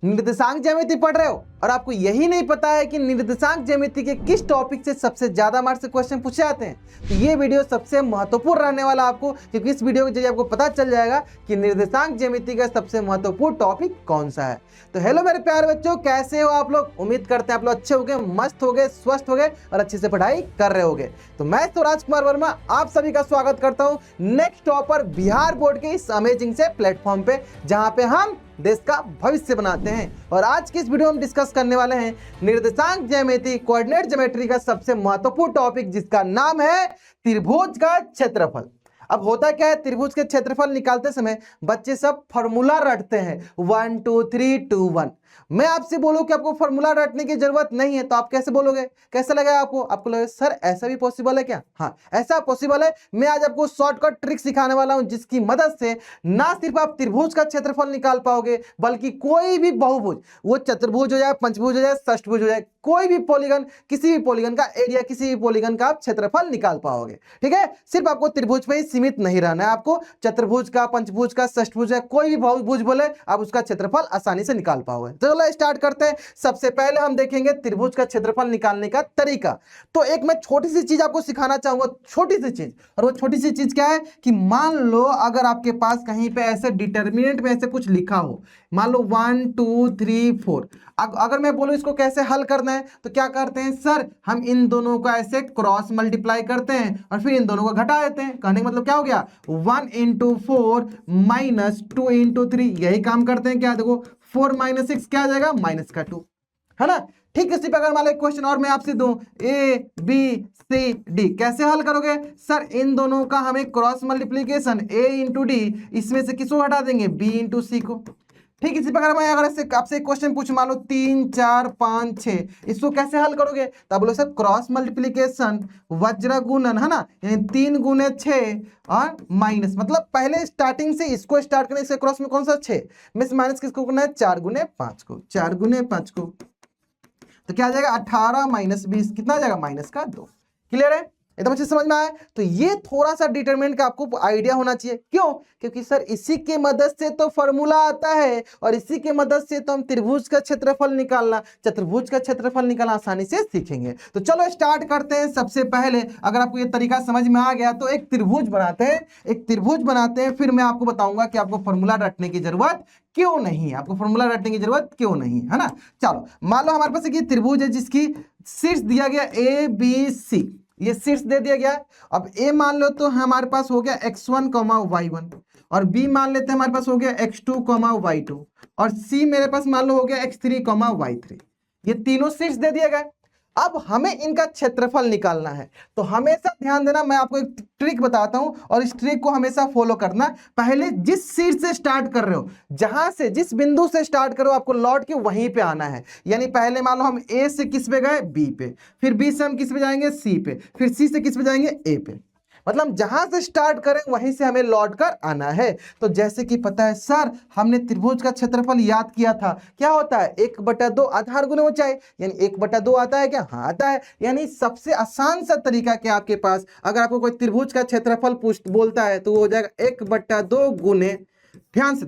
निर्देशांक ज्यामिति पढ़ रहे हो और आपको यही नहीं पता है कि निर्देशांक ज्यामिति के किस टॉपिक से सबसे ज्यादा मार्क्स से क्वेश्चन पूछे जाते हैं, तो ये वीडियो सबसे महत्वपूर्ण रहने वाला आपको, क्योंकि इस वीडियो के जरिए आपको पता चल जाएगा कि निर्देशांक ज्यामिति का सबसे महत्वपूर्ण टॉपिक कौन सा है। तो हेलो मेरे प्यारे बच्चों, कैसे हो आप लोग? उम्मीद करते हैं आप लोग अच्छे हो गए, मस्त हो गए, स्वस्थ हो गए और अच्छे से पढ़ाई कर रहे होगे। तो मैं तो राजकुमार वर्मा आप सभी का स्वागत करता हूं नेक्स्ट टॉपर बिहार बोर्ड के इस अमेजिंग से प्लेटफॉर्म पे, जहां पे हम देश का भविष्य बनाते हैं। और आज की इस वीडियो में हम डिस्कस करने वाले हैं निर्देशांक ज्यामिति, कोऑर्डिनेट ज्योमेट्री का सबसे महत्वपूर्ण टॉपिक, जिसका नाम है त्रिभुज का क्षेत्रफल। अब होता क्या है, त्रिभुज के क्षेत्रफल निकालते समय बच्चे सब फॉर्मूला रटते हैं 1 2 3 2 1। मैं आपसे बोलूं कि आपको फॉर्मूला रटने की जरूरत नहीं है, तो आप कैसे बोलोगे? कैसे लगेगा आपको? आपको लगेगा सर ऐसा भी पॉसिबल है क्या? हाँ, ऐसा पॉसिबल है। मैं आज आपको शॉर्टकट ट्रिक सिखाने वाला हूं, जिसकी मदद से ना सिर्फ आप त्रिभुज का क्षेत्रफल निकाल पाओगे, बल्कि कोई भी बहुभुज, वो चतुर्भुज हो जाए, पंचभुज हो जाए, षष्ठभुज हो जाए, कोई भी पॉलीगन, किसी भी पॉलीगन का एरिया, किसी भी पॉलीगन का आप क्षेत्रफल निकाल पाओगे। ठीक है, सिर्फ आपको त्रिभुज पे ही सीमित नहीं रहना है, आपको चतुर्भुज का, पंचभुज का, षष्ठभुज का, कोई भी बहुभुज बोले आप उसका क्षेत्रफल आसानी से निकाल पाओगे। तो चलो स्टार्ट करते हैं। सबसे पहले हम देखेंगे त्रिभुज का क्षेत्रफल निकालने का तरीका। तो एक मैं छोटी सी चीज आपको सिखाना चाहूंगा, छोटी सी चीज। और वो छोटी सी चीज क्या है कि मान लो अगर आपके पास कहीं पे ऐसे डिटर्मिनेंट में ऐसे कुछ लिखा हो, मान लो 1 2 3 4, अगर मैं बोलूं इसको कैसे हल करना है, तो क्या करते हैं सर, हम इन दोनों का ऐसे क्रॉस मल्टीप्लाई करते हैं और फिर इन दोनों को घटा देते हैं। कहने का मतलब क्या हो गया, 1 × 4 - 2 × 3, यही काम करते हैं। क्या देखो 4 - 6 क्या आ जाएगा, -2, है ना। ठीक इसी प्रकार मान लो एक क्वेश्चन और मैं आपसे दूं, ए बी सी डी, कैसे हल करोगे सर? इन दोनों का हमें क्रॉस मल्टीप्लीकेशन a × d, इसमें से किसको हटा देंगे, b × c को। ठीक इसी प्रकार मैं अगर आपसे क्वेश्चन पूछ, मान लो 3 4 5 6, इसको कैसे हल करोगे? तब बोलो सर क्रॉस मल्टीप्लीकेशन वज्र गुणन, है ना, यानी 3 × 6 और माइनस, मतलब पहले स्टार्टिंग से इसको स्टार्ट करने से क्रॉस में कौन सा 6 में से माइनस किसको करना है, 4 × 5 को, 4 × 5 को, तो क्या आ जाएगा 18 - 20, कितना आ जाएगा, -2। क्लियर है? एकदम अच्छे समझ में आया? तो ये थोड़ा सा डिटरमिनेंट का आपको आइडिया होना चाहिए। क्यों? क्योंकि सर इसी के मदद से तो फॉर्मूला आता है और इसी के मदद से तो हम त्रिभुज का क्षेत्रफल निकालना, चतुर्भुज का क्षेत्रफल निकालना आसानी से सीखेंगे। तो चलो स्टार्ट करते हैं। सबसे पहले अगर आपको ये तरीका समझ में आ गया तो एक त्रिभुज बनाते हैं, फिर मैं आपको बताऊंगा कि आपको फॉर्मूला रटने की जरूरत क्यों नहीं है, आपको फॉर्मूला रटने की जरूरत क्यों नहीं है ना। चलो मान लो हमारे पास एक त्रिभुज है जिसकी शीर्ष दिया गया ABC, ये शीर्ष दे दिया गया। अब A मान लो तो हमारे पास हो गया x1, y1, और B मान लेते हैं हमारे पास हो गया x2, y2, और C मेरे पास मान लो हो गया x3, y3। ये तीनों शीर्ष दे दिए गए। अब हमें इनका क्षेत्रफल निकालना है। तो हमेशा ध्यान देना, मैं आपको एक ट्रिक बताता हूं और इस ट्रिक को हमेशा फॉलो करना। पहले जिस शीर्ष से स्टार्ट कर रहे हो, जहां से जिस बिंदु से स्टार्ट करो, आपको लौट के वहीं पे आना है। यानी पहले मान लो हम A से किस पे गए, B पे, फिर B से हम किस पे जाएंगे, C पे, फिर C से किस पे जाएंगे, A पे। मतलब जहां से स्टार्ट करें वहीं से हमें लौट कर आना है। तो जैसे कि पता है सर, हमने त्रिभुज का क्षेत्रफल याद किया था, क्या होता है 1/2 आधार गुना ऊंचाई, यानी 1/2 आता है क्या? हाँ आता है। यानी सबसे आसान सा तरीका क्या आपके पास, अगर आपको कोई त्रिभुज का क्षेत्रफल बोलता है तो वो हो जाएगा 1/2 गुने, ध्यान से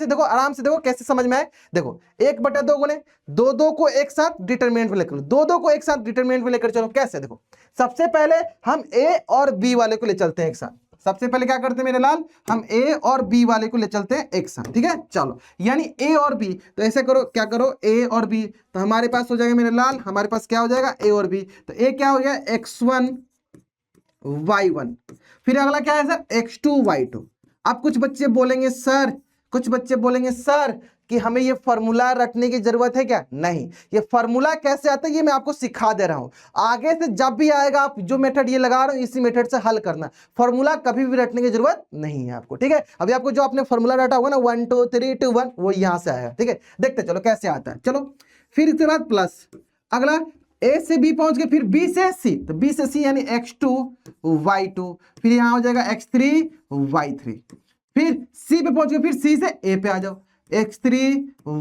देखो, आराम से देखो कैसे समझ में आए। देखो 1/2 गुने 2 को एक साथ डिटरमिनेंट में लेकर, 2 को एक साथ डिटरमिनेंट में लेकर चलो। कैसे? देखो सबसे पहले हम A और B वाले को ले चलते हैं एक साथ। सबसे पहले क्या करते हैं मेरे लाल, हम A और B वाले को ले चलते हैं एक साथ। ठीक है, चलो यानी A और B, तो ऐसे करो, क्या करो A और B, तो हमारे पास हो जाएगा मेरे लाल, हमारे पास क्या हो जाएगा A और B। तो A क्या हो गया, x1 y1, फिर अगला क्या है सर, x2 y2। अब कुछ बच्चे बोलेंगे सर कि हमें ये फॉर्मूला रटने की जरूरत है क्या? नहीं, ये फॉर्मूला कैसे आता है ये मैं आपको सिखा दे रहा हूं। आगे से जब भी आएगा, आप जो मेथड ये लगा रहे हो इसी मेथड से हल करना, फॉर्मूला कभी भी रटने की जरूरत नहीं है आपको। ठीक है, अभी आपको जो आपने फॉर्मूला रटा होगा ना 1 2 3 2 1, वो यहां से आएगा। ठीक है, देखते चलो कैसे आता है। चलो फिर इसके बाद प्लस, अगला A से B पहुंच गए, फिर B से C, तो B से C यानी x2 y2, फिर यहां हो जाएगा x3 y3, फिर C पे पहुंच गए, फिर C से A पे आ जाओ, x3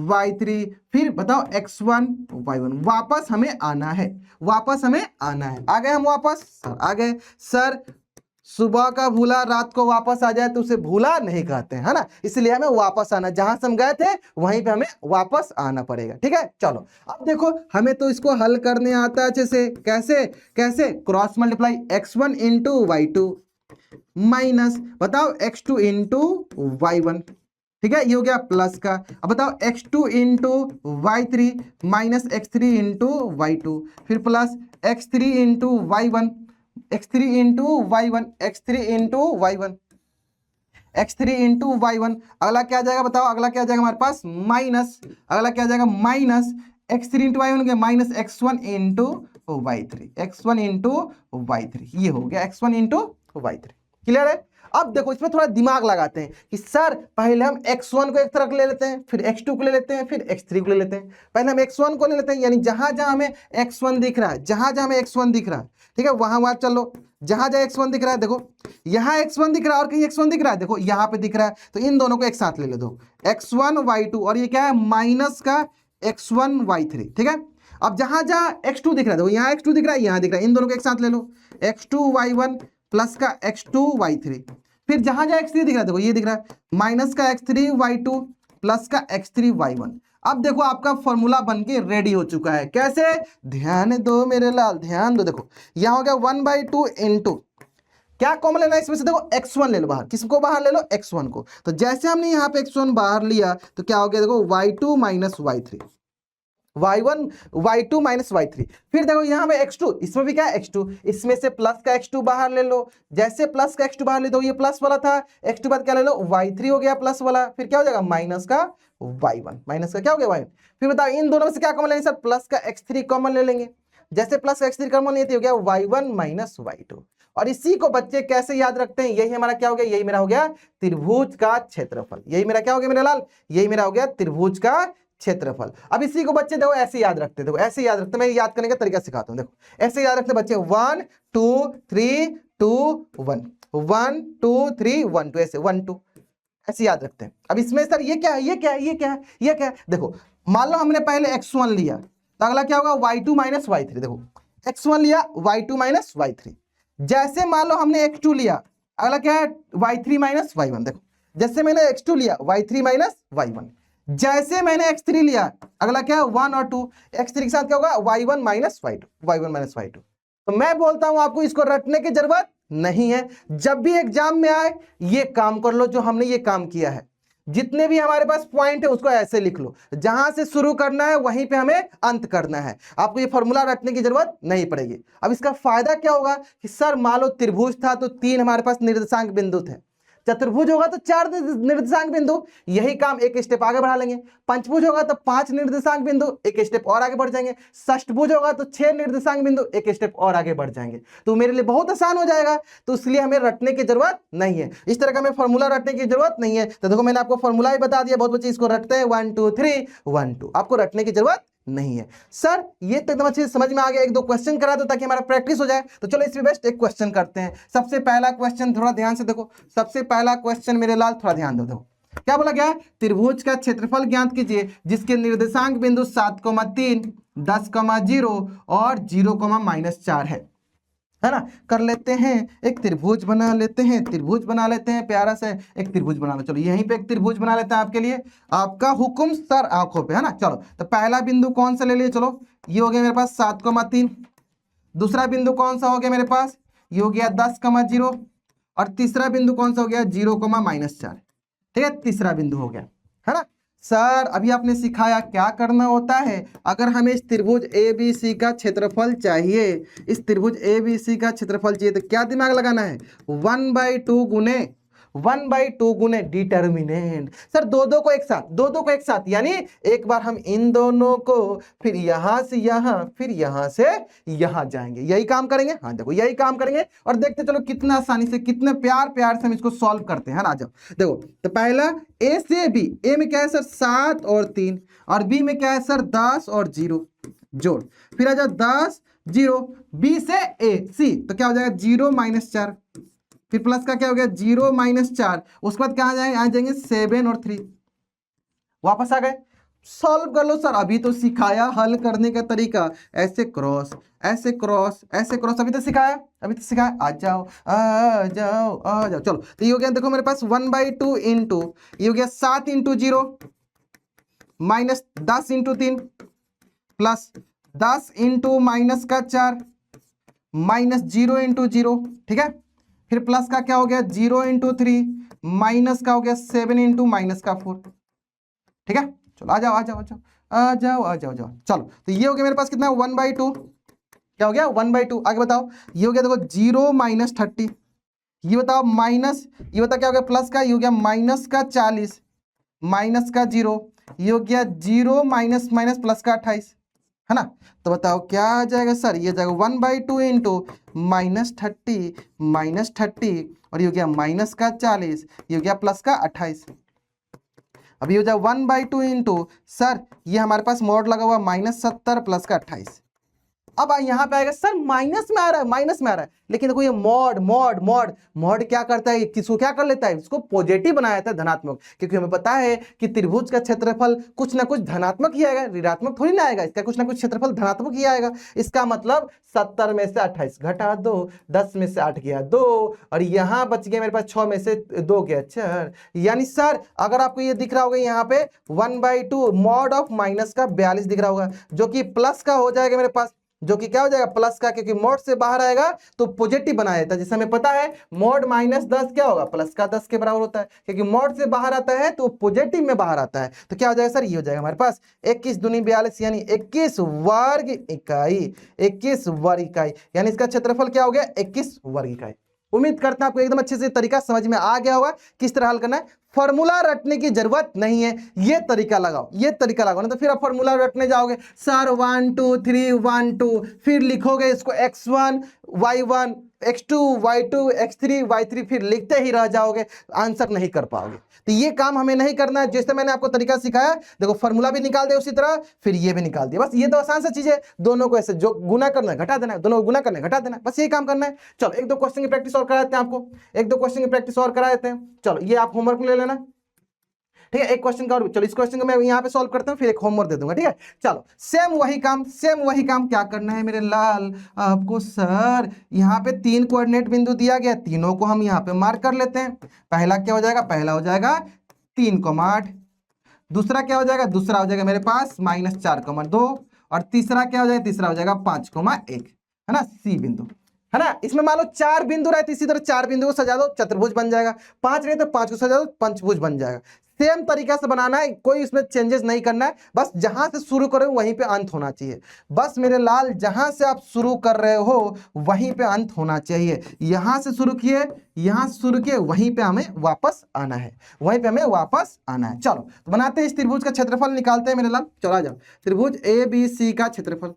y3, फिर बताओ x1 y1। वापस हमें आना है, आ गए हम वापस, आ गए सर सुबह का भूला रात को वापस आ जाए तो उसे भूला नहीं कहते हैं, है ना। इसलिए हमें वापस आना, जहां से हम गए थे वहीं पे हमें वापस आना पड़ेगा, ठीक है। चलो अब देखो, हमें तो इसको हल करने आता है अच्छे से। कैसे कैसे, cross multiply x1 into y2 minus बताओ x2 इंटू y1, ठीक है, ये हो गया प्लस का। अब बताओ x2 into y3 minus x3 into y2, फिर plus x3 into y1, x3 into y1, x3 into y1, x3 into y1। अगला क्या आ जाएगा बताओ, अगला क्या आ जाएगा हमारे पास माइनस, अगला क्या आ जाएगा माइनस x3 इंटू y1 हो गया minus x1 into y3, x1 into y3, ये हो गया x1 इंटू y3। क्लियर है। अब देखो इसमें थोड़ा दिमाग लगाते हैं कि सर पहले हम x1 को एक तरफ ले लेते हैं, फिर x2 को ले लेते हैं, फिर x3 को ले लेते हैं। पहले हम x1 को ले लेते हैं, यानी जहां जहां हमें x1 दिख रहा है, जहां जहां हमें x1 दिख रहा है, ठीक है, वहां वहां चलो। जहां जहां x1 दिख रहा है, देखो यहां x1 दिख रहा है और कहीं x1 दिख रहा है, देखो यहां पे दिख रहा है, तो इन दोनों को एक साथ ले लो, दो x1 y2 और ये क्या है माइनस का x1 y3, ठीक है। अब जहां जहां x2 दिख रहा है, देखो यहाँ x2 दिख रहा है, यहाँ दिख रहा है, इन दोनों को एक साथ ले लो, x2 y1 प्लस का x2 y3। फिर जहां जहां x3 दिख रहा है, देखो ये दिख रहा है माइनस का x3 y2 प्लस का x3 y1। अब देखो आपका फॉर्मूला बनके रेडी हो चुका है। कैसे, ध्यान दो मेरे लाल, ध्यान दो। देखो यहां हो गया 1/2 इंटू, क्या कॉमन लेना है इसमें से, देखो x1 ले लो बाहर, किसको बाहर ले लो, x1 को। तो जैसे हमने यहाँ पे x1 बाहर लिया तो क्या हो गया, देखो y2 minus y3, y1 y2 minus y3। फिर देखो यहाँ पे x2, इसमें भी क्या है x2, इसमें से प्लस का x2 बाहर ले लो। जैसे प्लस का x2 बाहर ले दो, ये प्लस वाला था, x2 बाद क्या ले लो y3 हो गया प्लस वाला, फिर क्या हो जाएगा माइनस का y1, माइनस का क्या हो गया y1। फिर बताओ इन दोनों में से क्या कॉमन लेंगे सर, प्लस का x3 कॉमन ले लेंगे। जैसे प्लस का x3 कॉमन लेते हो गया y1 माइनस y2। और इसी को बच्चे कैसे याद रखते हैं, यही हमारा क्या हो गया, यही मेरा हो गया त्रिभुज का क्षेत्रफल। यही मेरा क्या हो गया मेरे लाल, यही मेरा हो गया त्रिभुज का क्षेत्रफल। अब इसी को बच्चे देखो ऐसे याद रखते हैं, देखो ऐसे याद रखते हैं, मैं याद करने का तरीका सिखाता हूं। देखो ऐसे याद रखते हैं बच्चे, 1 2 3 2 1, 1 2 3 1 2, ऐसे 1 2 ऐसे याद रखते हैं। अब इसमें सर ये क्या है, ये क्या है, ये क्या है, ये क्या है। देखो मान लो हमने पहले x1 लिया, तो अगला क्या होगा y2 माइनस y3। देखो x1 लिया y2 माइनस y3। जैसे मान लो हमने x2 लिया, अगला क्या है y3 माइनस y1। देखो जैसे मैंने x2 लिया y3 माइनस y1, जैसे मैंने x3 लिया, अगला क्या है 1 और 2, x3 के साथ क्या होगा y1 minus y2, y1 minus y2। तो मैं बोलता हूं आपको इसको रटने की जरूरत नहीं है। जब भी एग्जाम में आए ये काम कर लो जो हमने ये काम किया है। जितने भी हमारे पास पॉइंट है उसको ऐसे लिख लो, जहां से शुरू करना है वहीं पे हमें अंत करना है। आपको ये फॉर्मूला रटने की जरूरत नहीं पड़ेगी। अब इसका फायदा क्या होगा कि सर मान लो त्रिभुज था तो 3 हमारे पास निर्देशांक बिंदु थे, चतुर्भुज होगा तो 4 निर्देशांक बिंदु, यही काम एक स्टेप आगे बढ़ा लेंगे। पंचभुज होगा तो 5 निर्देशांक बिंदु, एक स्टेप और आगे बढ़ जाएंगे। षष्ठभुज होगा तो 6 निर्देशांक बिंदु, एक स्टेप और आगे बढ़ जाएंगे। तो मेरे लिए बहुत आसान हो जाएगा, तो इसलिए हमें रटने की जरूरत नहीं है, इस तरह का हमें फॉर्मूला रटने की जरूरत नहीं है। तो देखो मैंने आपको फॉर्मूला ही बता दिया, बहुत बच्चे इसको रटते हैं 1 2 3 1 2, आपको रटने की जरूरत नहीं है। सर ये तो एकदम अच्छे से समझ में आ गया, एक दो क्वेश्चन करा दो ताकि हमारा प्रैक्टिस हो जाए। तो चलो इसमें बेस्ट एक क्वेश्चन करते हैं। सबसे पहला क्वेश्चन थोड़ा ध्यान से देखो, सबसे पहला क्वेश्चन मेरे लाल थोड़ा ध्यान दो। देखो क्या बोला गया, त्रिभुज का क्षेत्रफल ज्ञात कीजिए जिसके निर्देशांक बिंदु 7,3 10,0 और 0,-4 है ना। कर लेते हैं, एक त्रिभुज बना लेते हैं, त्रिभुज बना लेते हैं, प्यारा से एक त्रिभुज बना लो। चलो यहीं पे एक त्रिभुज बना लेते हैं आपके लिए, आपका हुक्म सर आंखों पे, है ना। चलो तो पहला बिंदु कौन सा ले लिए, चलो ये हो गया मेरे पास 7,3। दूसरा बिंदु कौन सा हो गया मेरे पास, ये हो गया 10,0 और तीसरा बिंदु कौन सा हो गया 0,-4। ठीक है, तीसरा बिंदु हो गया, है ना। सर अभी आपने सिखाया क्या करना होता है, अगर हमें इस त्रिभुज ABC का क्षेत्रफल चाहिए, इस त्रिभुज ABC का क्षेत्रफल चाहिए तो क्या दिमाग लगाना है, 1/2 गुने डिटर्मिनेंट। सर दो को एक साथ, यानी एक बार हम इन दोनों को, फिर यहां से यहां, फिर यहां से यहां जाएंगे, यही काम करेंगे। हाँ देखो यही काम करेंगे और देखते चलो कितना आसानी से, कितने प्यार से हम इसको सॉल्व करते हैं ना। जब देखो तो पहला ए से बी, ए में क्या है सर 7 और 3, और बी में क्या है सर 10 और 0 जोड़, फिर आ जाओ 10 0, बी से ए सी तो क्या हो जाएगा 0-4, फिर प्लस का क्या हो गया 0-4, उसके बाद क्या आ जाएंगे 7 और 3, वापस आ गए। सॉल्व कर लो सर, अभी तो सिखाया हल करने का तरीका, ऐसे क्रॉस ऐसे क्रॉस ऐसे क्रॉस, अभी तो सिखाया, अभी तो सिखाया। आ जाओ आ जाओ आ जाओ। चलो तो ये हो गया, देखो मेरे पास 1/2 इंटू, ये हो गया 7 into 0 minus 10 into 3 plus 10 into minus का 4 माइनस 0 इंटू 0, ठीक है। फिर प्लस का क्या हो गया 0 इंटू 3 माइनस का हो गया 7 इंटू माइनस का 4, ठीक है। चलो आ जाओ आ जाओ आ जाओ आ जाओ आ जाओ जाओ। चलो तो ये हो गया मेरे पास कितना 1/2, क्या हो गया 1/2। आगे बताओ, ये हो गया देखो 0 माइनस 30, ये बताओ माइनस, ये बता क्या हो गया प्लस का, ये हो गया माइनस का 40 माइनस का 0, ये हो गया 0 माइनस माइनस प्लस का 28, है ना। तो बताओ क्या आ जाएगा सर, ये जाएगा 1/2 इंटू -30 और ये हो गया माइनस का 40, ये हो गया प्लस का 28। अब ये हो जाए 1/2 इंटू, सर ये हमारे पास मॉड लगा हुआ -70 प्लस का 28। अब यहाँ पे आएगा सर माइनस में आ रहा है, माइनस में आ रहा है, लेकिन देखो ये मॉड मॉड मॉड मॉड क्या करता है, किसको क्या कर लेता है, इसको पॉजिटिव बना देता है, धनात्मक। क्योंकि हमें पता है कि त्रिभुज का क्षेत्रफल कुछ ना कुछ धनात्मक ही आएगा, ऋणात्मक थोड़ी ना आएगा, इसका कुछ ना कुछ क्षेत्रफल धनात्मक ही आएगा। इसका मतलब 70 में से 28 घटा दो, 10 में से 8 गया 2, और यहाँ बच गया मेरे पास 6 में से 2 गया 4। यानी सर अगर आपको ये दिख रहा होगा यहाँ पे 1/2 मॉड ऑफ माइनस का 42 दिख रहा होगा, जो कि प्लस का हो जाएगा मेरे पास, जो कि क्या हो जाएगा प्लस का, क्योंकि मोड से बाहर आएगा तो पॉजिटिव बनाया जाता है। जैसे हमें पता है मोड -10 क्या होगा, प्लस का 10 के बराबर होता है, क्योंकि मोड से बाहर आता है तो पॉजिटिव में बाहर आता है। तो क्या हो जाएगा सर, ये हो जाएगा हमारे पास 21 दूनी 42 यानी 21 वर्ग इकाई, 21 वर्ग इकाई, यानी इसका क्षेत्रफल क्या हो गया 21 वर्ग इकाई। उम्मीद करता हूं आपको एकदम अच्छे से तरीका समझ में आ गया होगा किस तरह हल करना है। फॉर्मूला रटने की जरूरत नहीं है, ये तरीका लगाओ, ये तरीका लगाओ, ना तो फिर आप फॉर्मूला रटने जाओगे सर 1 2 3 1 2, फिर लिखोगे इसको x1 y1 x2 y2 x3 y3, फिर लिखते ही रह जाओगे, आंसर नहीं कर पाओगे। तो ये काम हमें नहीं करना है। जैसे मैंने आपको तरीका सिखाया, देखो फॉर्मूला भी निकाल दे उसी तरह, फिर ये भी निकाल दिया, बस ये तो आसान सा चीज है। दोनों को ऐसे जो गुना करना है घटा देना है, दोनों को गुना करना है घटा देना है, बस यही काम करना है। चलो एक दो क्वेश्चन की प्रैक्टिस और करा देते हैं आपको, एक दो क्वेश्चन की प्रैक्टिस और करा देते हैं। चलो ये आप होमवर्क ले लेना, ठीक है। एक क्वेश्चन का और, चलो इस क्वेश्चन को मैं यहाँ पे सॉल्व करता हूँ, फिर एक होमवर्क दे दूंगा, ठीक है। चलो सेम वही काम, सेम वही काम क्या करना है मेरे लाल आपको, सर यहाँ पे 3 कोऑर्डिनेट बिंदु दिया गया, तीनों को हम यहाँ पे मार्क कर लेते हैं। पहला क्या हो जाएगा, पहला हो जाएगा 3,8, दूसरा क्या हो जाएगा, दूसरा हो जाएगा मेरे पास -4,2, और तीसरा क्या हो जाएगा, तीसरा हो जाएगा 5,1, है ना, सी बिंदु, है ना। इसमें मान लो 4 बिंदु रहे तो इसी तरह 4 बिंदु को सजा दो, चतुर्भुज बन जाएगा। 5 रहे तो 5 को सजा दो, पंचभुज बन जाएगा। सेम तरीका से बनाना है, कोई इसमें चेंजेस नहीं करना है, बस जहां से शुरू करो वहीं पे अंत होना चाहिए। बस मेरे लाल जहां से आप शुरू कर रहे हो वहीं पे अंत होना चाहिए। यहां से शुरू किए, यहां से शुरू किए, वहीं पे हमें वापस आना है, वहीं पे हमें वापस आना है। चलो तो बनाते हैं इस त्रिभुज का क्षेत्रफल निकालते हैं मेरे लाल, चलो आ जाओ। त्रिभुज ABC का क्षेत्रफल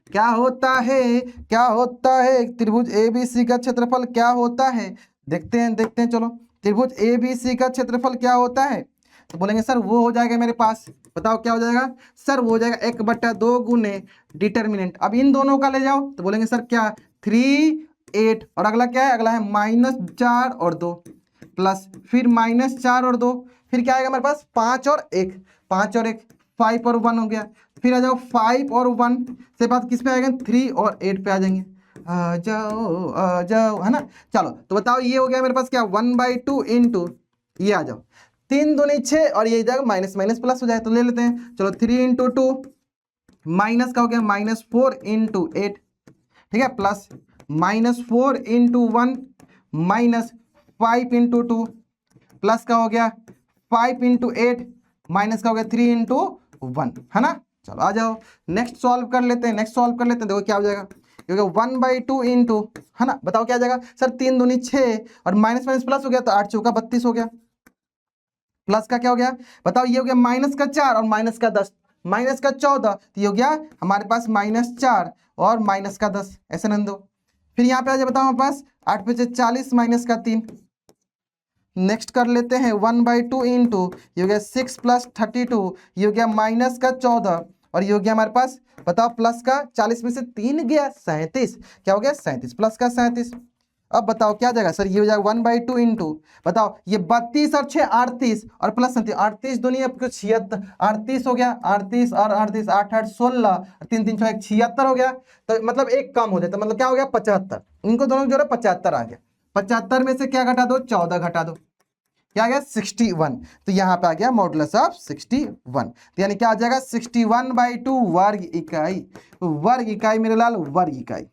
क्या होता है, क्या होता है, त्रिभुज ABC का क्षेत्रफल क्या होता है, देखते हैं देखते हैं। चलो त्रिभुज ABC का क्षेत्रफल क्या होता है, तो बोलेंगे सर वो हो जाएगा मेरे पास, बताओ क्या हो जाएगा सर, वो हो जाएगा 1/2 गुने डिटर्मिनेंट। अब इन दोनों का ले जाओ तो बोलेंगे सर क्या 3 8, और अगला क्या है, अगला है -4 और 2 प्लस फिर -4 और 2, फिर क्या आएगा हमारे पास 5 और 1, 5 और 1 5 और 1 हो गया। फिर आ जाओ 5 और 1 से बाद किस पे आएंगे, 3 और 8 पे आ जाएंगे। आ जाओ, है ना। चलो तो बताओ ये हो गया मेरे पास क्या 1/2 इंटू, ये आ जाओ 3 दूनी 6, और ये जाएगा माइनस माइनस प्लस हो जाए तो ले लेते हैं। चलो 3 इंटू 2 माइनस का हो गया -4 इंटू 8, ठीक है, plus -4 into 1 minus 5 into 2 plus का हो गया 5 इंटू 8 माइनस का हो गया 3 इंटू 1, है ना। चलो आ जाओ नेक्स्ट सॉल्व कर लेते हैं, नेक्स्ट सॉल्व कर लेते हैं। देखो क्या हो जाएगा, क्योंकि 1/2 इंटू, है ना, बताओ क्या आ जाएगा सर, 3 दूनी 6 और माइनस माइनस प्लस हो गया तो 8 चौका 32 हो गया, प्लस का क्या हो गया बताओ, ये हो गया -4 और -10, -14, तो ये हो गया हमारे पास -4 और -10, ऐसे नंदो। फिर यहाँ पे आ जाए बताओ हमारे पास 8 पे 40 -3, नेक्स्ट कर लेते हैं 1/2 इंटू, ये हो गया 6 + 32, ये हो गया -14, और ये हो गया हमारे पास बताओ प्लस का 40 में से 3 गया 37, क्या हो गया 37 प्लस का 37, अब बताओ क्या जाएगा सर, ये हो जाएगा 1/2 इंटू, बताओ ये 32 और 6 38 और प्लस 38 दुनिया आपको 76, 38 हो गया, 38 और 38 8 8 16 और 3 3 6 76 हो गया। तो मतलब एक कम हो जाता, मतलब क्या हो गया 75, इनको दोनों जोड़ो 75 आ गया। 75 में से क्या घटा दो, 14 घटा दो, क्या आ गया 61। तो यहाँ पे आ गया मॉडुलस ऑफ 61, तो यानी क्या आ जाएगा 61/2 वर्ग इकाई, वर्ग इकाई मेरे लाल, वर्ग इकाई।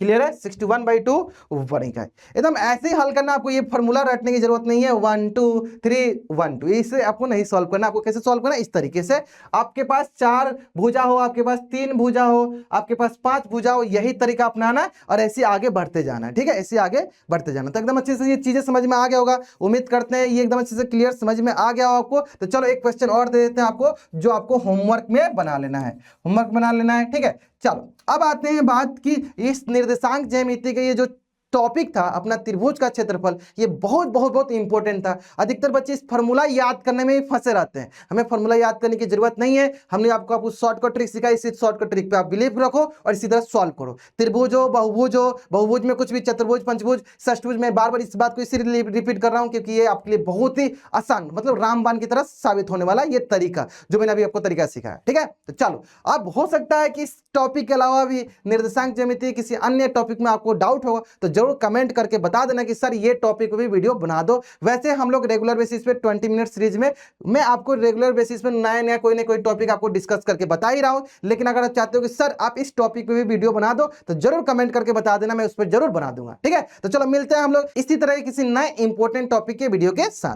क्लियर है, 61/2 वर्ग इकाई। एकदम ऐसे ही हल करना, आपको ये फॉर्मूला रटने की जरूरत नहीं है 1 2 3 1 2, इसे आपको नहीं सॉल्व करना। आपको कैसे सॉल्व करना, इस तरीके से, आपके पास 4 भुजा हो, आपके पास 3 भुजा हो, आपके पास 5 भुजा हो, यही तरीका अपनाना है और ऐसे आगे बढ़ते जाना है। ठीक है, ऐसे आगे बढ़ते जाना। तो एकदम अच्छे से ये चीजें समझ में आ गया होगा, उम्मीद करते हैं ये एकदम अच्छे से क्लियर समझ में आ गया हो आपको। तो चलो एक क्वेश्चन और दे देते हैं आपको, जो आपको होमवर्क में बना लेना है, होमवर्क बना लेना है। ठीक है, चलो अब आते हैं बात की इस निर्देशांक ज्यामिति के, ये जो टॉपिक था अपना त्रिभुज का क्षेत्रफल, ये बहुत बहुत बहुत इंपॉर्टेंट था। अधिकतर बच्चे इस फॉर्मूला याद करने में ही फंसे रहते हैं, हमें फॉर्मूला याद करने की जरूरत नहीं है। हमने आपको शॉर्टकट ट्रिक सिखाई, इसी शॉर्टकट ट्रिक पे आप बिलीव रखो और इसी तरह सॉल्व करो। त्रिभुज हो, बहुभुज हो, बहुभुज में कुछ भी, चतुर्भुज, पंचभुज, षष्ठभुज, मैं बार बार इस बात को इसीलिए रिपीट कर रहा हूं क्योंकि ये आपके लिए बहुत ही आसान, मतलब रामबाण की तरह साबित होने वाला ये तरीका, जो मैंने अभी आपको तरीका सिखाया। ठीक है, तो चलो अब हो सकता है कि इस टॉपिक के अलावा भी निर्देशांक ज्यामिति किसी अन्य टॉपिक में आपको डाउट होगा, तो जरूर कमेंट करके बता देना कि सर ये टॉपिक पे भी वीडियो बना दो। वैसे हम लोग रेगुलर बेसिस पे 20 मिनट सीरीज में मैं आपको रेगुलर बेसिस पे नया नया कोई ना कोई टॉपिक आपको डिस्कस करके बता ही रहा हूं, लेकिन अगर आप चाहते हो कि सर आप इस टॉपिक पे भी वीडियो बना दो, तो जरूर कमेंट करके बता देना, मैं उस पर जरूर बना दूंगा। ठीक है, तो चलो मिलते हैं हम लोग इसी तरह किसी नए इंपॉर्टेंट टॉपिक के वीडियो के साथ।